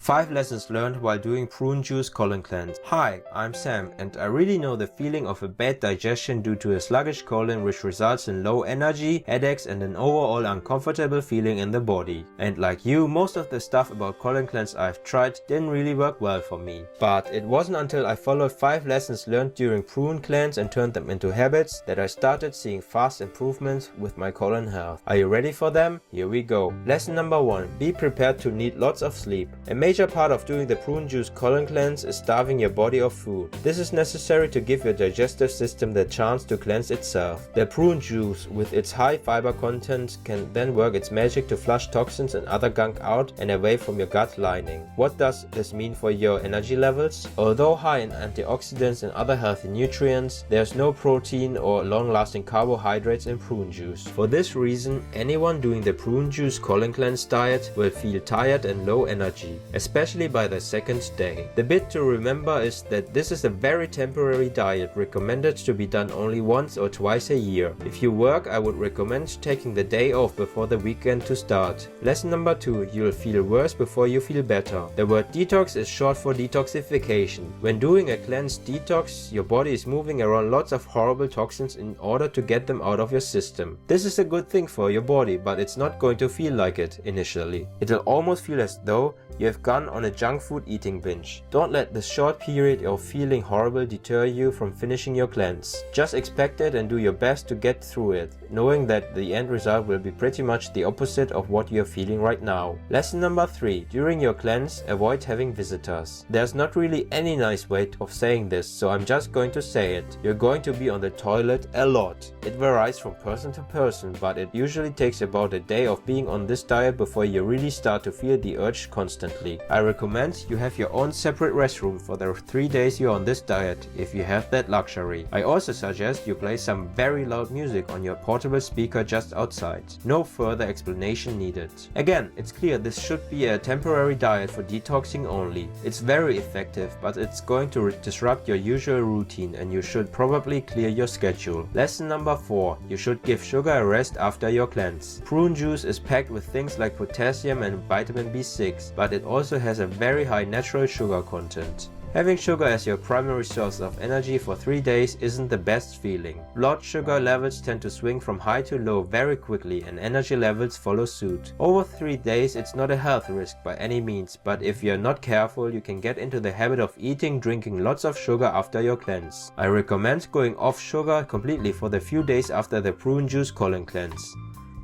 5 lessons learned while doing prune juice colon cleanse. Hi, I'm Sam and I really know the feeling of a bad digestion due to a sluggish colon which results in low energy, headaches and an overall uncomfortable feeling in the body. And like you, most of the stuff about colon cleanse I've tried didn't really work well for me. But it wasn't until I followed 5 lessons learned during prune cleanse and turned them into habits that I started seeing fast improvements with my colon health. Are you ready for them? Here we go. Lesson number 1. Be prepared to need lots of sleep. A major part of doing the prune juice colon cleanse is starving your body of food. This is necessary to give your digestive system the chance to cleanse itself. The prune juice with its high fiber content can then work its magic to flush toxins and other gunk out and away from your gut lining. What does this mean for your energy levels? Although high in antioxidants and other healthy nutrients, there's no protein or long-lasting carbohydrates in prune juice. For this reason, anyone doing the prune juice colon cleanse diet will feel tired and low energy, especially by the second day. The bit to remember is that this is a very temporary diet recommended to be done only once or twice a year. If you work, I would recommend taking the day off before the weekend to start. Lesson number 2. You'll feel worse before you feel better. The word detox is short for detoxification. When doing a cleanse detox, your body is moving around lots of horrible toxins in order to get them out of your system. This is a good thing for your body, but it's not going to feel like it initially. It'll almost feel as though you have gone on a junk food eating binge. Don't let this short period of feeling horrible deter you from finishing your cleanse. Just expect it and do your best to get through it, knowing that the end result will be pretty much the opposite of what you're feeling right now. Lesson number 3. During your cleanse, avoid having visitors. There's not really any nice way of saying this, so I'm just going to say it. You're going to be on the toilet a lot. It varies from person to person, but it usually takes about a day of being on this diet before you really start to feel the urge constantly. I recommend you have your own separate restroom for the 3 days you're on this diet, if you have that luxury. I also suggest you play some very loud music on your portable speaker just outside. No further explanation needed. Again, it's clear this should be a temporary diet for detoxing only. It's very effective, but it's going to disrupt your usual routine and you should probably clear your schedule. Lesson number 4. You should give sugar a rest after your cleanse. Prune juice is packed with things like potassium and vitamin B6, but it also has a very high natural sugar content. Having sugar as your primary source of energy for 3 days isn't the best feeling. Blood sugar levels tend to swing from high to low very quickly and energy levels follow suit. Over 3 days it's not a health risk by any means, but if you're not careful you can get into the habit of drinking lots of sugar after your cleanse. I recommend going off sugar completely for the few days after the prune juice colon cleanse.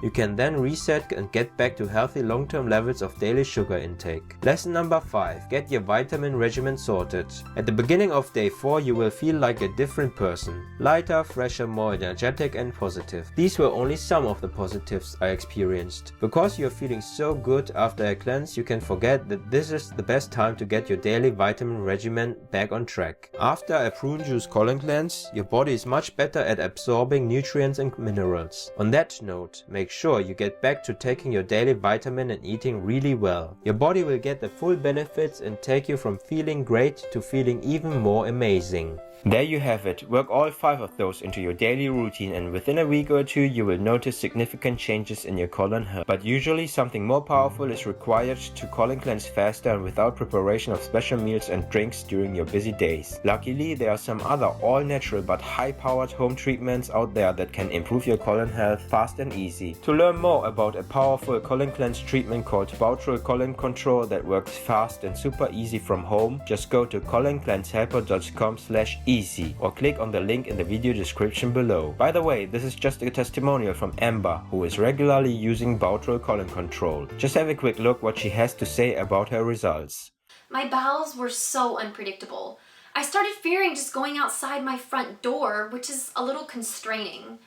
You can then reset and get back to healthy long-term levels of daily sugar intake. Lesson number 5. Get your vitamin regimen sorted. At the beginning of day 4 you will feel like a different person. Lighter, fresher, more energetic and positive. These were only some of the positives I experienced. Because you're feeling so good after a cleanse, you can forget that this is the best time to get your daily vitamin regimen back on track. After a prune juice colon cleanse, your body is much better at absorbing nutrients and minerals. On that note, make sure you get back to taking your daily vitamin and eating really well. Your body will get the full benefits and take you from feeling great to feeling even more amazing. There you have it. Work all 5 of those into your daily routine and within a week or 2 you will notice significant changes in your colon health. But usually something more powerful is required to colon cleanse faster and without preparation of special meals and drinks during your busy days. Luckily there are some other all-natural but high-powered home treatments out there that can improve your colon health fast and easy. To learn more about a powerful colon cleanse treatment called Bowel Colon Control that works fast and super easy from home, just go to coloncleansehelper.com/easy or click on the link in the video description below. By the way, this is just a testimonial from Amber, who is regularly using Bowel Colon Control. Just have a quick look what she has to say about her results. My bowels were so unpredictable. I started fearing just going outside my front door, which is a little constraining.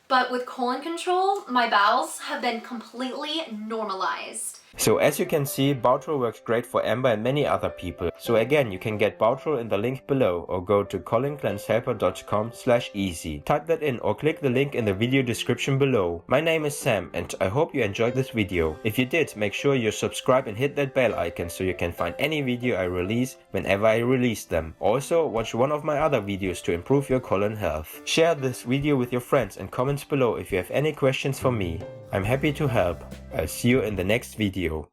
But with colon control, my bowels have been completely normalized. So as you can see, Bowel works great for Amber and many other people. So again, you can get Bowel in the link below or go to coloncleansehelper.com/easy. Type that in or click the link in the video description below. My name is Sam and I hope you enjoyed this video. If you did, make sure you subscribe and hit that bell icon so you can find any video I release whenever I release them. Also, watch one of my other videos to improve your colon health. Share this video with your friends and comment below if you have any questions for me. I'm happy to help. I'll see you in the next video.